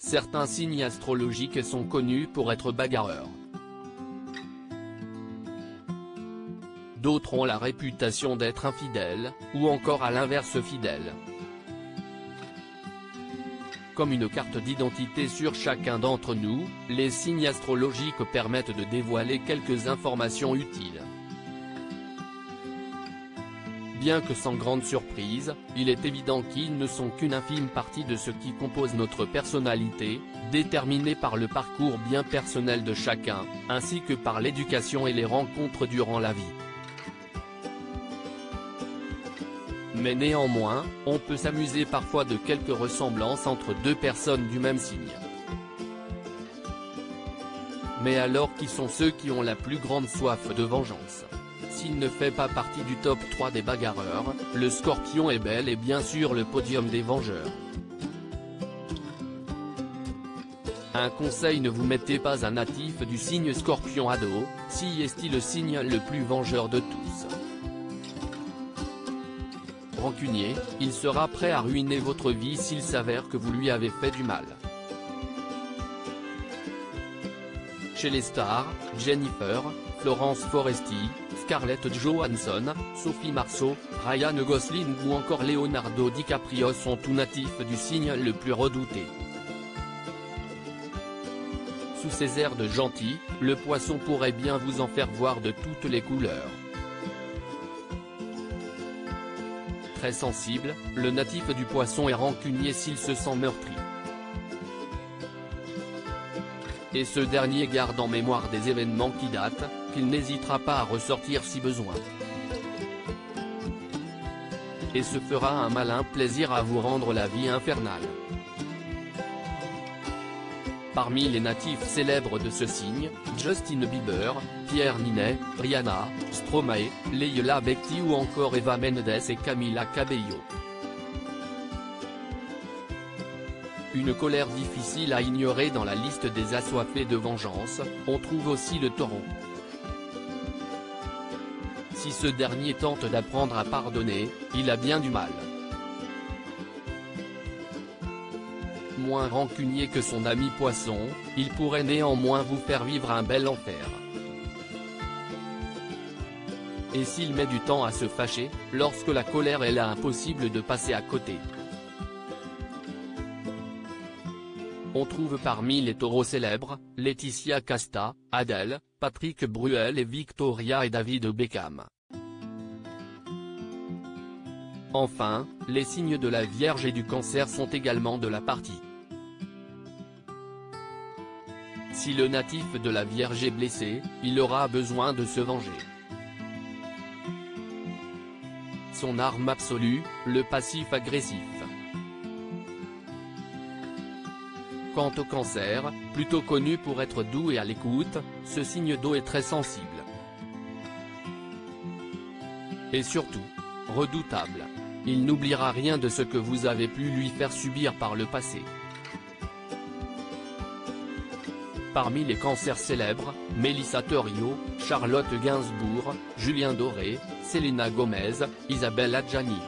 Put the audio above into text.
certains signes astrologiques sont connus pour être bagarreurs. D'autres ont la réputation d'être infidèles, ou encore à l'inverse fidèles. Comme une carte d'identité sur chacun d'entre nous, les signes astrologiques permettent de dévoiler quelques informations utiles. Bien que sans grande surprise, il est évident qu'ils ne sont qu'une infime partie de ce qui compose notre personnalité, déterminée par le parcours bien personnel de chacun, ainsi que par l'éducation et les rencontres durant la vie. Mais néanmoins, on peut s'amuser parfois de quelques ressemblances entre deux personnes du même signe. Mais alors qui sont ceux qui ont la plus grande soif de vengeance? S'il ne fait pas partie du top 3 des bagarreurs, le Scorpion est bel et bien sur le podium des vengeurs. Un conseil: ne vous mettez pas un natif du signe Scorpion à dos, si est-il le signe le plus vengeur de tous. Rancunier, il sera prêt à ruiner votre vie s'il s'avère que vous lui avez fait du mal. Chez les stars, Jennifer, Florence Foresti, Scarlett Johansson, Sophie Marceau, Ryan Gosling ou encore Leonardo DiCaprio sont tous natifs du signe le plus redouté. Sous ses airs de gentil, le Poisson pourrait bien vous en faire voir de toutes les couleurs. Très sensible, le natif du Poisson est rancunier s'il se sent meurtri. Et ce dernier garde en mémoire des événements qui datent, qu'il n'hésitera pas à ressortir si besoin. Et se fera un malin plaisir à vous rendre la vie infernale. Parmi les natifs célèbres de ce signe, Justin Bieber, Pierre Ninet, Rihanna, Stromae, Leila Bekti ou encore Eva Mendes et Camila Cabello. Une colère difficile à ignorer dans la liste des assoiffés de vengeance, on trouve aussi le Taureau. Si ce dernier tente d'apprendre à pardonner, il a bien du mal. Moins rancunier que son ami Poisson, il pourrait néanmoins vous faire vivre un bel enfer. Et s'il met du temps à se fâcher, lorsque la colère est là, impossible de passer à côté. On trouve parmi les taureaux célèbres, Laetitia Casta, Adèle, Patrick Bruel et Victoria et David Beckham. Enfin, les signes de la Vierge et du Cancer sont également de la partie. Si le natif de la Vierge est blessé, il aura besoin de se venger. Son arme absolue, le passif agressif. Quant au Cancer, plutôt connu pour être doux et à l'écoute, ce signe d'eau est très sensible. Et surtout, redoutable. Il n'oubliera rien de ce que vous avez pu lui faire subir par le passé. Parmi les cancers célèbres, Melissa Theriault, Charlotte Gainsbourg, Julien Doré, Selena Gomez, Isabelle Adjani.